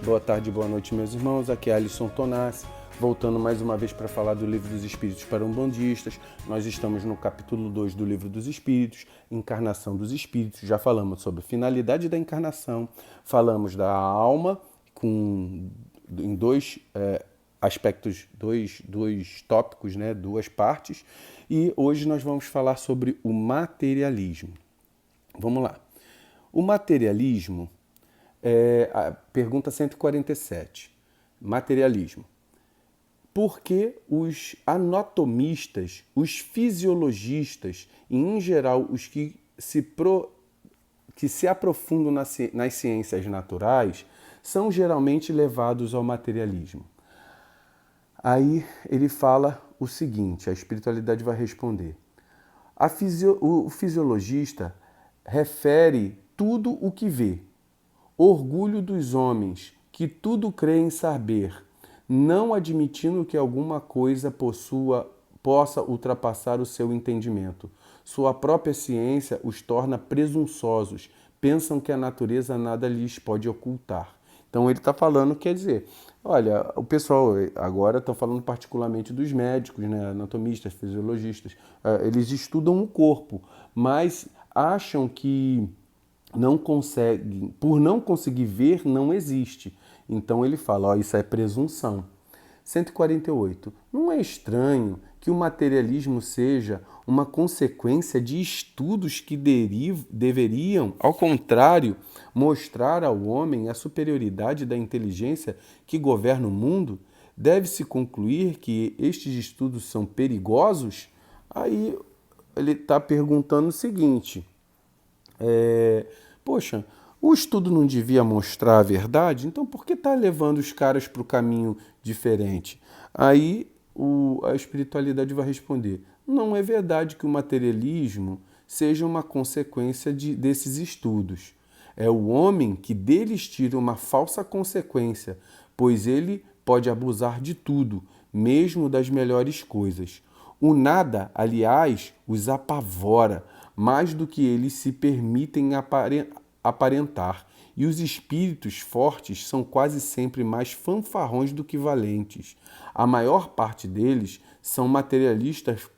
Boa tarde, boa noite, meus irmãos. Aqui é Alisson Tonassi, voltando mais uma vez para falar do Livro dos Espíritos para Umbandistas. Nós estamos no capítulo 2 do Livro dos Espíritos, Encarnação dos Espíritos. Já falamos sobre a finalidade da encarnação, falamos da alma em dois aspectos, dois tópicos, né? Duas partes. E hoje nós vamos falar sobre o materialismo. Vamos lá. O materialismo a pergunta 147. Materialismo. Por que os anatomistas, os fisiologistas e, em geral, os que se aprofundam nas ciências naturais são geralmente levados ao materialismo? Aí ele fala o seguinte, a espiritualidade vai responder. O fisiologista refere tudo o que vê. Orgulho dos homens, que tudo creem saber, não admitindo que alguma coisa possa ultrapassar o seu entendimento. Sua própria ciência os torna presunçosos, pensam que a natureza nada lhes pode ocultar. Então ele está falando, quer dizer, olha, o pessoal agora está falando particularmente dos médicos, né, anatomistas, fisiologistas, eles estudam o corpo, mas acham que não conseguem, por não conseguir ver, não existe. Então ele fala, isso é presunção. 148. Não é estranho que o materialismo seja uma consequência de estudos que deveriam, ao contrário, mostrar ao homem a superioridade da inteligência que governa o mundo? Deve-se concluir que estes estudos são perigosos? Aí ele está perguntando o seguinte... Poxa, o estudo não devia mostrar a verdade? Então por que está levando os caras para o caminho diferente? Aí a espiritualidade vai responder, não é verdade que o materialismo seja uma consequência desses estudos. É o homem que deles tira uma falsa consequência, pois ele pode abusar de tudo, mesmo das melhores coisas. O nada, aliás, os apavora, mais do que eles se permitem aparentar, e os espíritos fortes são quase sempre mais fanfarrões do que valentes. A maior parte deles são materialistas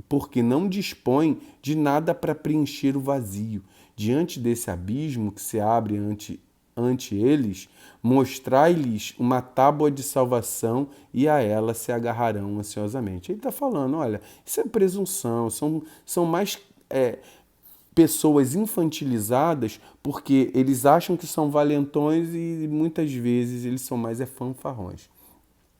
porque não dispõem de nada para preencher o vazio. Diante desse abismo que se abre ante eles, mostrai-lhes uma tábua de salvação e a ela se agarrarão ansiosamente. Ele está falando, olha, isso é presunção, são mais... pessoas infantilizadas porque eles acham que são valentões e muitas vezes eles são mais fanfarrões.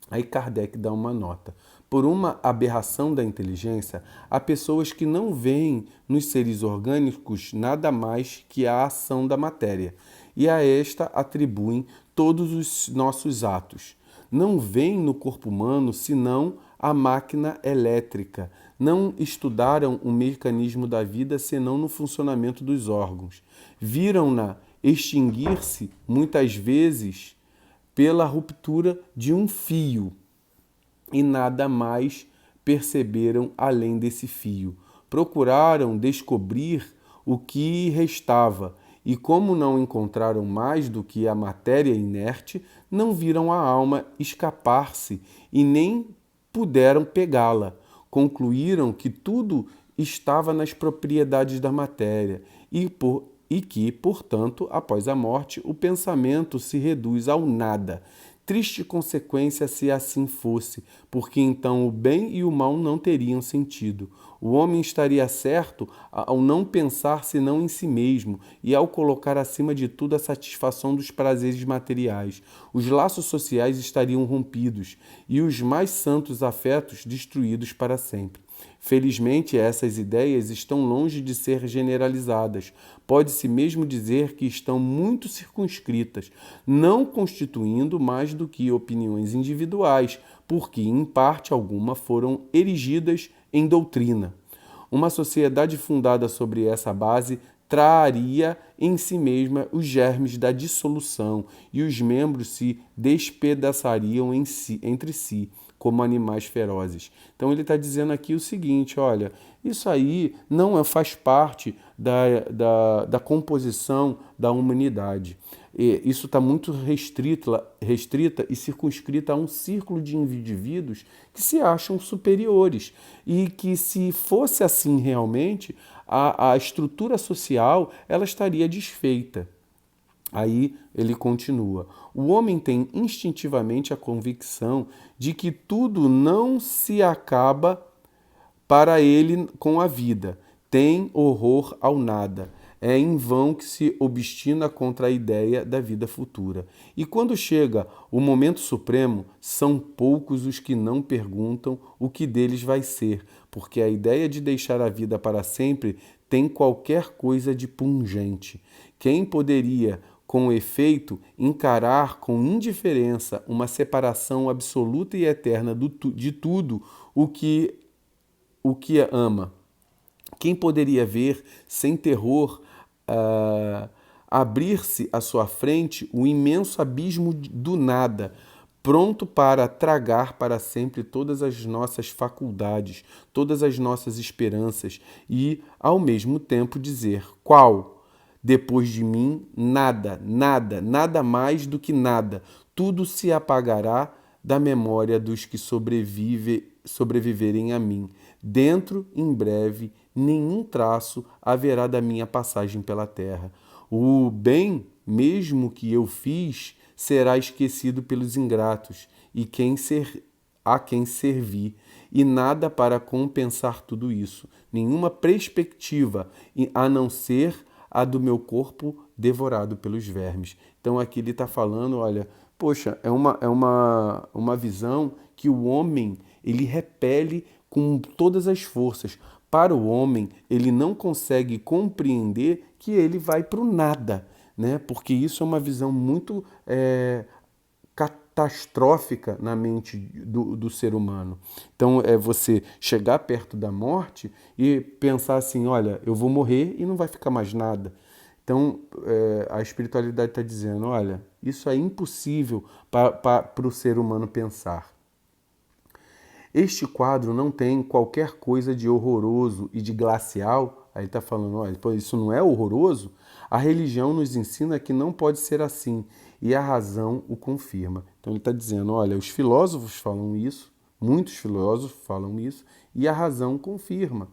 Aí Kardec dá uma nota. Por uma aberração da inteligência, há pessoas que não veem nos seres orgânicos nada mais que a ação da matéria, e a esta atribuem todos os nossos atos. Não veem no corpo humano senão a máquina elétrica. Não estudaram o mecanismo da vida senão no funcionamento dos órgãos. Viram-na extinguir-se, muitas vezes, pela ruptura de um fio, e nada mais perceberam além desse fio. Procuraram descobrir o que restava, e como não encontraram mais do que a matéria inerte, não viram a alma escapar-se e nem puderam pegá-la. Concluíram que tudo estava nas propriedades da matéria e que, portanto, após a morte, o pensamento se reduz ao nada. Triste consequência se assim fosse, porque então o bem e o mal não teriam sentido. O homem estaria certo ao não pensar senão em si mesmo e ao colocar acima de tudo a satisfação dos prazeres materiais. Os laços sociais estariam rompidos e os mais santos afetos destruídos para sempre. Felizmente, essas ideias estão longe de ser generalizadas. Pode-se mesmo dizer que estão muito circunscritas, não constituindo mais do que opiniões individuais, porque, em parte alguma, foram erigidas em doutrina. Uma sociedade fundada sobre essa base traria em si mesma os germes da dissolução e os membros se despedaçariam entre si, como animais ferozes. Então ele está dizendo aqui o seguinte, olha, isso aí não faz parte da composição da humanidade. isso está muito restrita e circunscrita a um círculo de indivíduos que se acham superiores e que, se fosse assim realmente, a estrutura social ela estaria desfeita. Aí ele continua: o homem tem instintivamente a convicção de que tudo não se acaba para ele com a vida. Tem horror ao nada. É em vão que se obstina contra a ideia da vida futura. E quando chega o momento supremo, são poucos os que não perguntam o que deles vai ser, porque a ideia de deixar a vida para sempre tem qualquer coisa de pungente. Quem poderia, com efeito, encarar com indiferença uma separação absoluta e eterna de tudo o que ama? Quem poderia ver sem terror abrir-se à sua frente o imenso abismo do nada, pronto para tragar para sempre todas as nossas faculdades, todas as nossas esperanças e, ao mesmo tempo, dizer: qual? Depois de mim, nada, nada, nada mais do que nada. Tudo se apagará da memória dos que sobreviverem a mim. Dentro, em breve, nenhum traço haverá da minha passagem pela terra. O bem mesmo que eu fiz será esquecido pelos ingratos a quem servi, e nada para compensar tudo isso, nenhuma perspectiva a não ser a do meu corpo devorado pelos vermes. Então aqui ele está falando, olha, poxa, é uma visão que o homem ele repele com todas as forças. Para o homem, ele não consegue compreender que ele vai para o nada, né? Porque isso é uma visão muito catastrófica na mente do ser humano. Então é você chegar perto da morte e pensar assim, olha, eu vou morrer e não vai ficar mais nada. Então a espiritualidade está dizendo, olha, isso é impossível para o ser humano pensar. Este quadro não tem qualquer coisa de horroroso e de glacial. Aí ele está falando, olha, isso não é horroroso? A religião nos ensina que não pode ser assim, e a razão o confirma. Então ele está dizendo, olha, os filósofos falam isso, muitos filósofos falam isso, e a razão confirma.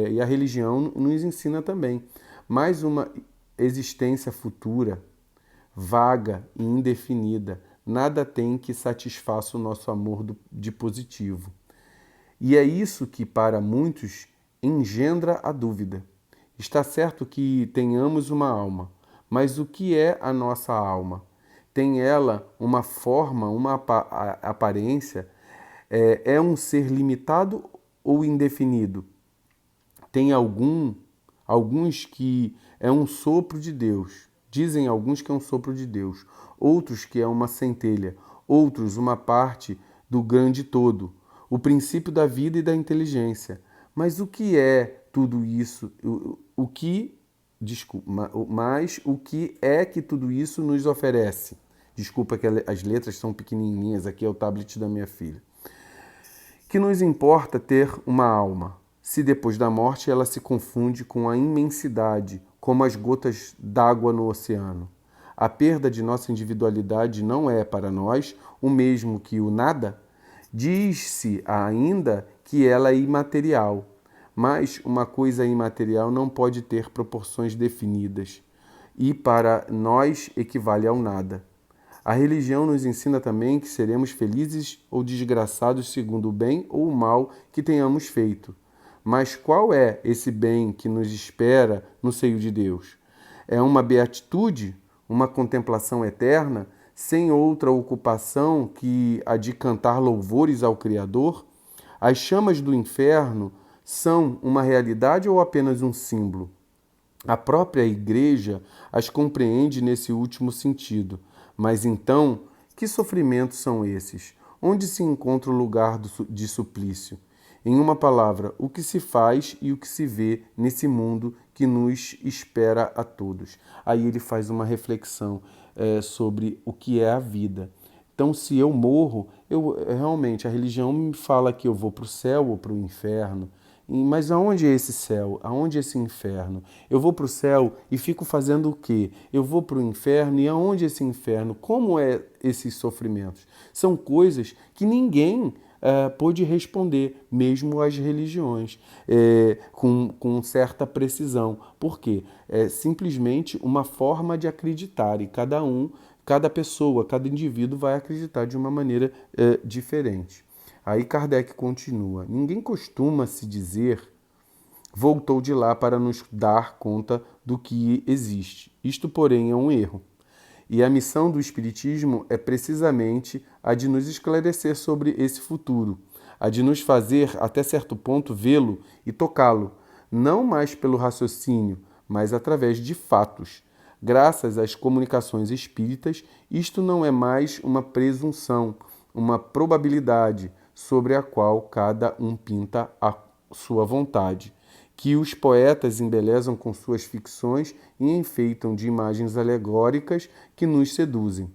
E a religião nos ensina também. Mais uma existência futura, vaga e indefinida, nada tem que satisfaça o nosso amor de positivo. E é isso que, para muitos, engendra a dúvida. Está certo que tenhamos uma alma, mas o que é a nossa alma? Tem ela uma forma, uma aparência? É um ser limitado ou indefinido? Tem alguns que é um sopro de Deus. Dizem alguns que é um sopro de Deus, outros que é uma centelha, outros uma parte do grande todo, o princípio da vida e da inteligência. Mas o que é tudo isso? Mas o que é que tudo isso nos oferece? Desculpa que as letras são pequenininhas, aqui é o tablet da minha filha. Que nos importa ter uma alma, se depois da morte ela se confunde com a imensidade, como as gotas d'água no oceano? A perda de nossa individualidade não é, para nós, o mesmo que o nada? Diz-se ainda que ela é imaterial, mas uma coisa imaterial não pode ter proporções definidas, e para nós equivale ao nada. A religião nos ensina também que seremos felizes ou desgraçados segundo o bem ou o mal que tenhamos feito. Mas qual é esse bem que nos espera no seio de Deus? É uma beatitude, uma contemplação eterna, sem outra ocupação que a de cantar louvores ao Criador? As chamas do inferno são uma realidade ou apenas um símbolo? A própria Igreja as compreende nesse último sentido. Mas então, que sofrimentos são esses? Onde se encontra o lugar de suplício? Em uma palavra, o que se faz e o que se vê nesse mundo que nos espera a todos. Aí ele faz uma reflexão sobre o que é a vida. Então, se eu morro, realmente a religião me fala que eu vou para o céu ou para o inferno. Mas aonde é esse céu? Aonde é esse inferno? Eu vou para o céu e fico fazendo o quê? Eu vou para o inferno e aonde é esse inferno? Como é esses sofrimentos? São coisas que ninguém pôde responder, mesmo as religiões, com certa precisão. Por quê? É simplesmente uma forma de acreditar e cada pessoa, cada indivíduo vai acreditar de uma maneira diferente. Aí Kardec continua: ninguém costuma se dizer voltou de lá para nos dar conta do que existe. Isto, porém, é um erro. E a missão do Espiritismo é precisamente a de nos esclarecer sobre esse futuro, a de nos fazer, até certo ponto, vê-lo e tocá-lo, não mais pelo raciocínio, mas através de fatos. Graças às comunicações espíritas, isto não é mais uma presunção, uma probabilidade sobre a qual cada um pinta a sua vontade, que os poetas embelezam com suas ficções e enfeitam de imagens alegóricas que nos seduzem.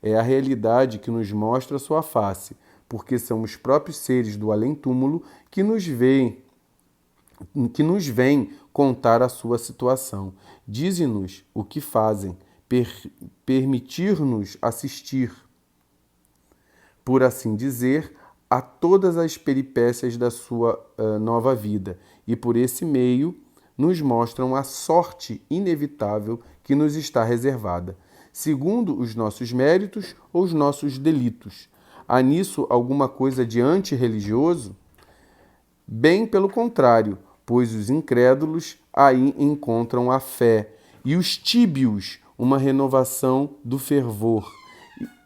É a realidade que nos mostra sua face, porque são os próprios seres do além-túmulo que nos vêm contar a sua situação. Dizem-nos o que fazem, permitir-nos assistir, por assim dizer, a todas as peripécias da sua nova vida, e por esse meio nos mostram a sorte inevitável que nos está reservada, segundo os nossos méritos ou os nossos delitos. Há nisso alguma coisa de antirreligioso? Bem pelo contrário, pois os incrédulos aí encontram a fé, e os tíbios uma renovação do fervor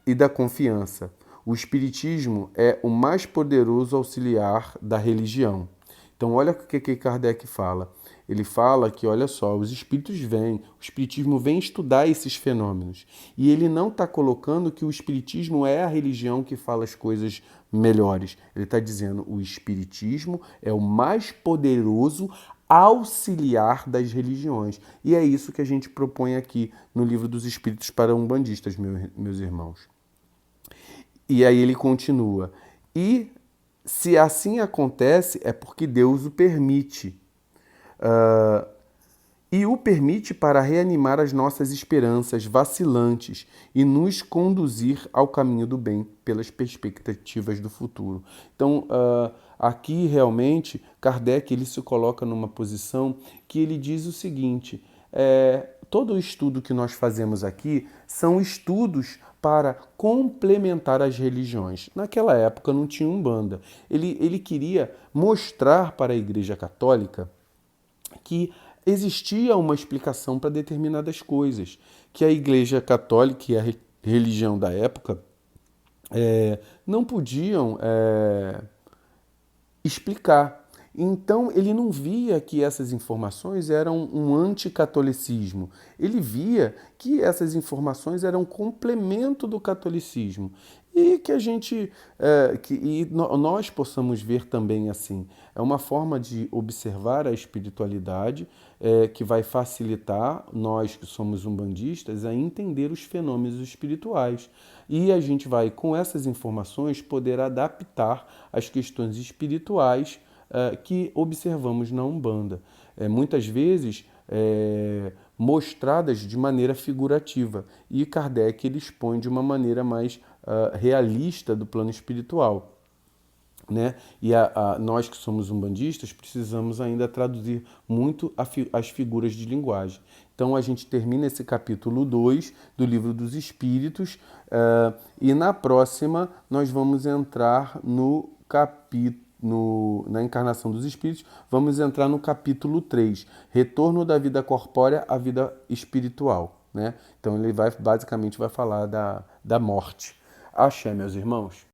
e da confiança. O Espiritismo é o mais poderoso auxiliar da religião. Então, olha o que Kardec fala. Ele fala que, olha só, os espíritos vêm, o Espiritismo vem estudar esses fenômenos. E ele não está colocando que o Espiritismo é a religião que fala as coisas melhores. Ele está dizendo que o Espiritismo é o mais poderoso auxiliar das religiões. E é isso que a gente propõe aqui no Livro dos Espíritos para Umbandistas, meus irmãos. E aí ele continua: e se assim acontece, é porque Deus o permite. E o permite para reanimar as nossas esperanças vacilantes e nos conduzir ao caminho do bem pelas perspectivas do futuro. Então, aqui realmente, Kardec ele se coloca numa posição que ele diz o seguinte: todo o estudo que nós fazemos aqui são estudos para complementar as religiões. Naquela época não tinha Umbanda. Ele queria mostrar para a Igreja Católica que existia uma explicação para determinadas coisas, que a Igreja Católica e a religião da época não podiam explicar. Então, ele não via que essas informações eram um anticatolicismo. Ele via que essas informações eram um complemento do catolicismo. E que a gente, nós possamos ver também assim. É uma forma de observar a espiritualidade que vai facilitar nós que somos umbandistas a entender os fenômenos espirituais. E a gente vai, com essas informações, poder adaptar as questões espirituais que observamos na Umbanda. Muitas vezes mostradas de maneira figurativa. E Kardec ele expõe de uma maneira mais realista do plano espiritual. Né? E nós que somos umbandistas precisamos ainda traduzir muito as figuras de linguagem. Então a gente termina esse capítulo 2 do Livro dos Espíritos e na próxima nós vamos entrar no capítulo na Encarnação dos Espíritos, vamos entrar no capítulo 3, Retorno da vida corpórea à vida espiritual. Né? Então ele basicamente vai falar da morte. Axé, meus irmãos.